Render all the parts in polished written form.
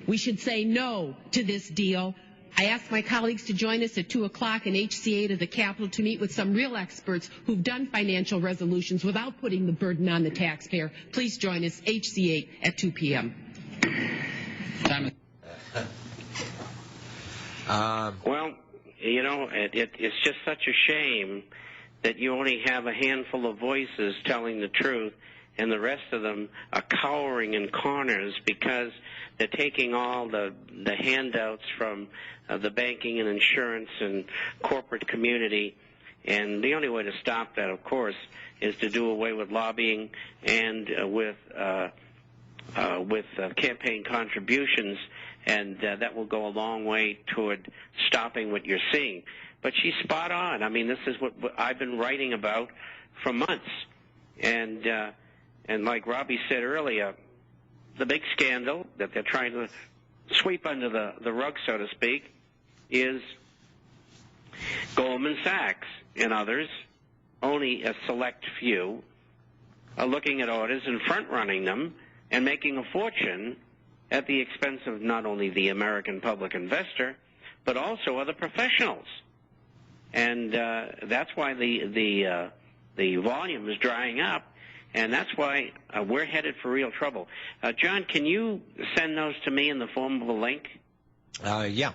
We should say no to this deal. I ask my colleagues to join us at 2 o'clock in HC8 of the Capitol to meet with some real experts who've done financial resolutions without putting the burden on the taxpayer. Please join us, HC8 at 2 p.m. Well, you know, it's just such a shame that you only have a handful of voices telling the truth, and the rest of them are cowering in corners because they're taking all the handouts from the banking and insurance and corporate community. And the only way to stop that, of course, is to do away with lobbying and with campaign contributions, and that will go a long way toward stopping what you're seeing. But she's spot on. I mean, this is what I've been writing about for months. And like Robbie said earlier, the big scandal that they're trying to sweep under the rug, so to speak, is Goldman Sachs and others, only a select few, are looking at orders and front-running them and making a fortune at the expense of not only the American public investor, but also other professionals. And that's why the volume is drying up, and that's why we're headed for real trouble. John, can you send those to me in the form of a link? Yeah,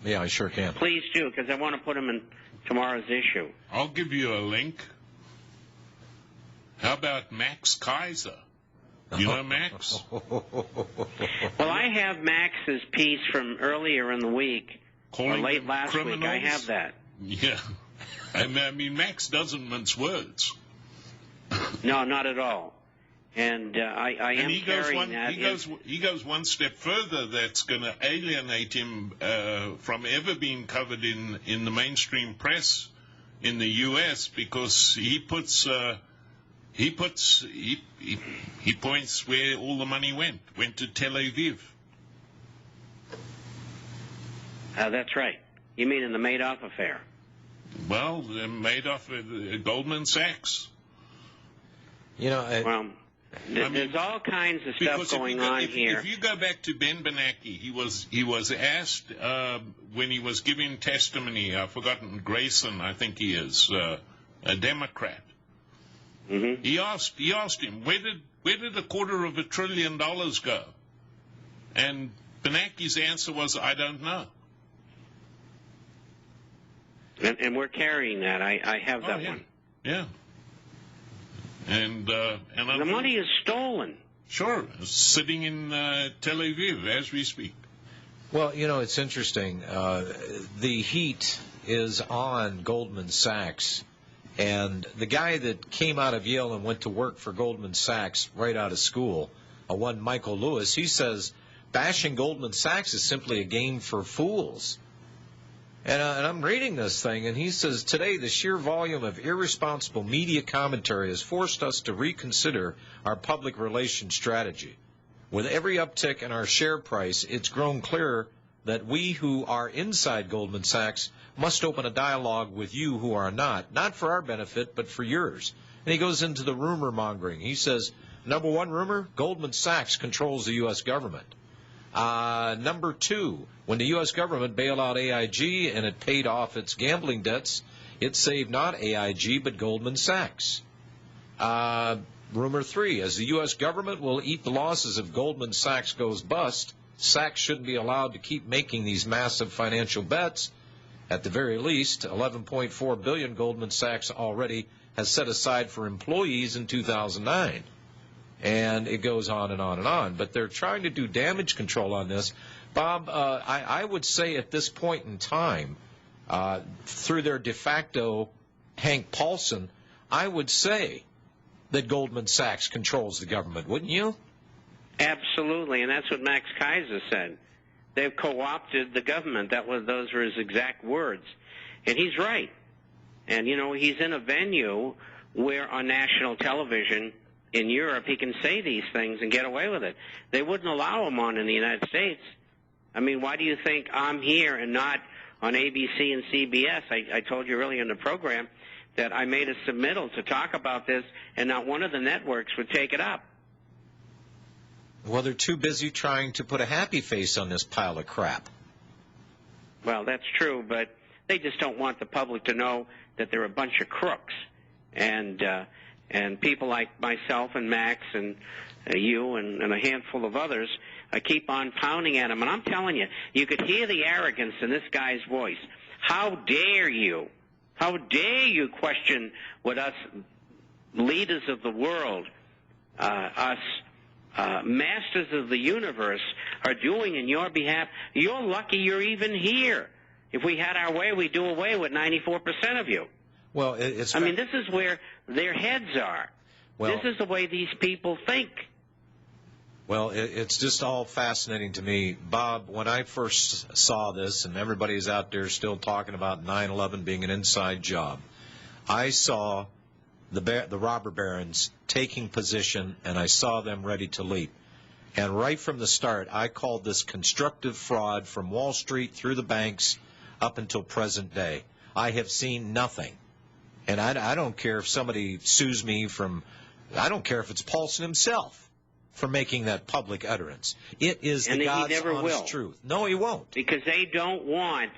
I sure can. Please do, because I want to put them in tomorrow's issue. I'll give you a link. How about Max Kaiser? You know Max? Well, I have Max's piece from earlier in the week, or late last week. I have that. Yeah. I mean, Max doesn't mince words. No, not at all. And I am carrying that. He goes one step further. That's going to alienate him from ever being covered in the mainstream press in the U.S. because he points where all the money went to Tel Aviv. That's right. You mean in the Madoff affair? Well, the Madoff, Goldman Sachs. You know, there's all kinds of stuff going on here. If you go back to Ben Bernanke, he was asked when he was giving testimony. I've forgotten, Grayson, I think he is, a Democrat. Mm-hmm. He asked him, where did $250 billion go? And Bernanke's answer was, I don't know. And we're carrying that. I have that one. Yeah. And the money is stolen. Sure, sitting in Tel Aviv as we speak. Well, you know, it's interesting. The heat is on Goldman Sachs, and the guy that came out of Yale and went to work for Goldman Sachs right out of school, one Michael Lewis, he says bashing Goldman Sachs is simply a game for fools. And I'm reading this thing, and he says, today the sheer volume of irresponsible media commentary has forced us to reconsider our public relations strategy. With every uptick in our share price, it's grown clearer that we who are inside Goldman Sachs must open a dialogue with you who are not for our benefit, but for yours. And he goes into the rumor mongering. He says, number one rumor, Goldman Sachs controls the U.S. government. Number two, when the U.S. government bailed out AIG and it paid off its gambling debts, it saved not AIG but Goldman Sachs. Rumor three, as the U.S. government will eat the losses if Goldman Sachs goes bust, Sachs shouldn't be allowed to keep making these massive financial bets. At the very least, $11.4 billion Goldman Sachs already has set aside for employees in 2009. And it goes on and on and on. But they're trying to do damage control on this. Bob, I would say at this point in time, through their de facto Hank Paulson, I would say that Goldman Sachs controls the government, wouldn't you? Absolutely, and that's what Max Kaiser said. They've co-opted the government. Those were his exact words. And he's right. And, you know, he's in a venue where on national television in Europe, he can say these things and get away with it. They wouldn't allow him on in the United States. I mean, why do you think I'm here and not on ABC and CBS? I told you earlier in the program that I made a submittal to talk about this, and not one of the networks would take it up. Well, they're too busy trying to put a happy face on this pile of crap. Well, that's true, but they just don't want the public to know that they're a bunch of crooks. And people like myself and Max and you and a handful of others keep on pounding at them. And I'm telling you, you could hear the arrogance in this guy's voice. How dare you? How dare you question what us leaders of the world, us masters of the universe are doing in your behalf? You're lucky you're even here. If we had our way, we'd do away with 94% of you. Well, it's... I mean, this is where their heads are. Well, this is the way these people think. Well, it's just all fascinating to me. Bob, when I first saw this, and everybody's out there still talking about 9/11 being an inside job, I saw the robber barons taking position, and I saw them ready to leap. And right from the start, I called this constructive fraud from Wall Street through the banks up until present day. I have seen nothing. And I don't care if somebody sues me I don't care if it's Paulson himself for making that public utterance. It is the God's honest truth. No, he won't. Because they don't want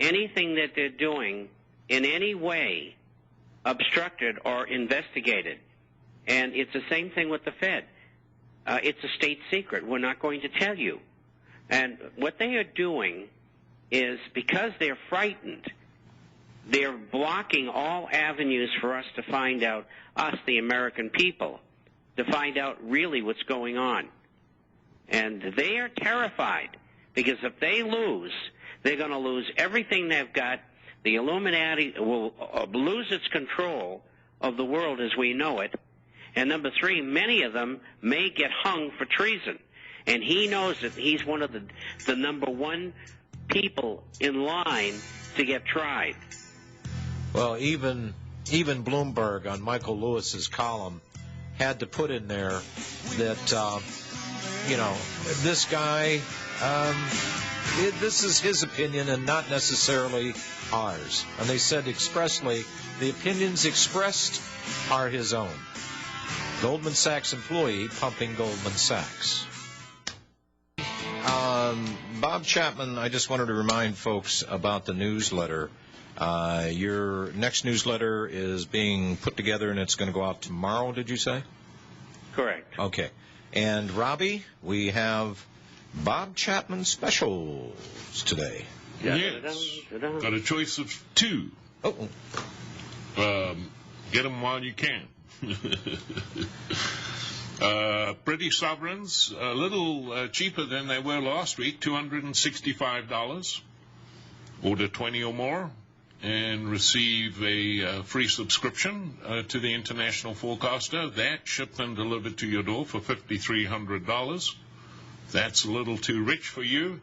anything that they're doing in any way obstructed or investigated. And it's the same thing with the Fed. It's a state secret. We're not going to tell you. And what they are doing is, because they're frightened, they're blocking all avenues for us to find out, us, the American people, to find out really what's going on. And they are terrified, because if they lose, they're going to lose everything they've got. The Illuminati will lose its control of the world as we know it. And number three, many of them may get hung for treason. And he knows that he's one of the number one people in line to get tried. Well, even Bloomberg on Michael Lewis's column had to put in there that, this guy, this is his opinion and not necessarily ours. And they said expressly, the opinions expressed are his own. Goldman Sachs employee pumping Goldman Sachs. Bob Chapman, I just wanted to remind folks about the newsletter. Your next newsletter is being put together, and it's going to go out tomorrow, did you say? Correct. Okay. And, Robbie, we have Bob Chapman specials today. Yes. Got a choice of two. Oh. Get them while you can. British sovereigns, a little cheaper than they were last week, $265. Order 20 or more and receive a free subscription to the International Forecaster. That shipped and delivered to your door for $5,300. That's a little too rich for you.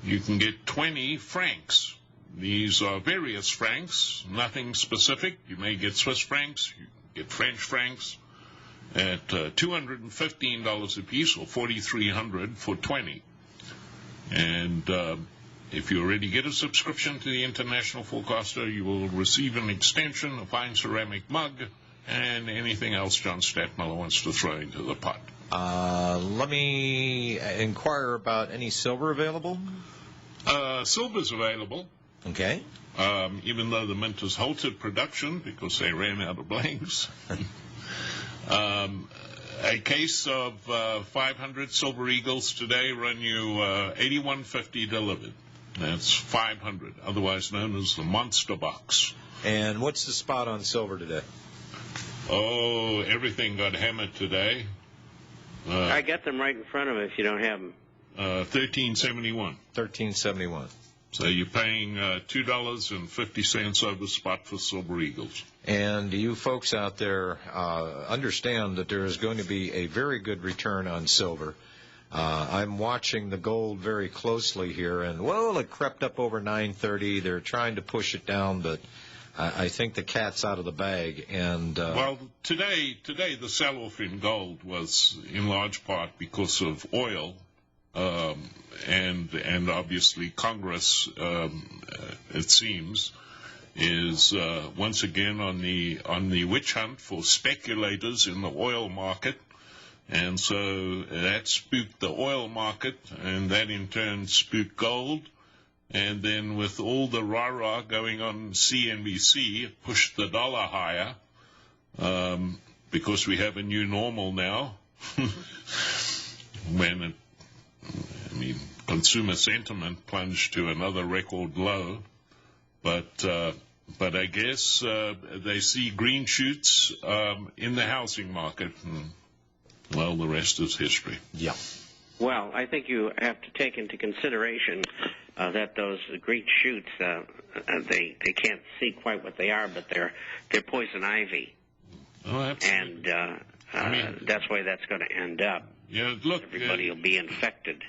You can get 20 francs. These are various francs, nothing specific. You may get Swiss francs, you get French francs at $215 a piece, or $4,300 for 20. And if you already get a subscription to the International Forecaster, you will receive an extension, a fine ceramic mug, and anything else John Stadtmiller wants to throw into the pot. Let me inquire about any silver available. Silver's available. Okay. Even though the mint has halted production because they ran out of blanks. A case of 500 Silver Eagles today run you $81.50 delivered. That's 500, otherwise known as the Monster Box. And what's the spot on silver today? Oh, everything got hammered today. I got them right in front of me if you don't have them. $13.71. $13.71. So you're paying $2.50 over spot for Silver Eagles. And you folks out there understand that there is going to be a very good return on silver. I'm watching the gold very closely here, and, well, it crept up over 930. They're trying to push it down, but I think the cat's out of the bag. And well, today the sell-off in gold was in large part because of oil. And obviously Congress, it seems, is once again on the witch hunt for speculators in the oil market. And so that spooked the oil market, and that in turn spooked gold. And then with all the rah-rah going on CNBC, it pushed the dollar higher, because we have a new normal now. When consumer sentiment plunged to another record low. But I guess they see green shoots in the housing market. And, well, the rest is history. Yeah. Well, I think you have to take into consideration that those green shoots, they can't see quite what they are, but they're poison ivy. Oh, absolutely. And that's why that's going to end up. Yeah, look, everybody will be infected.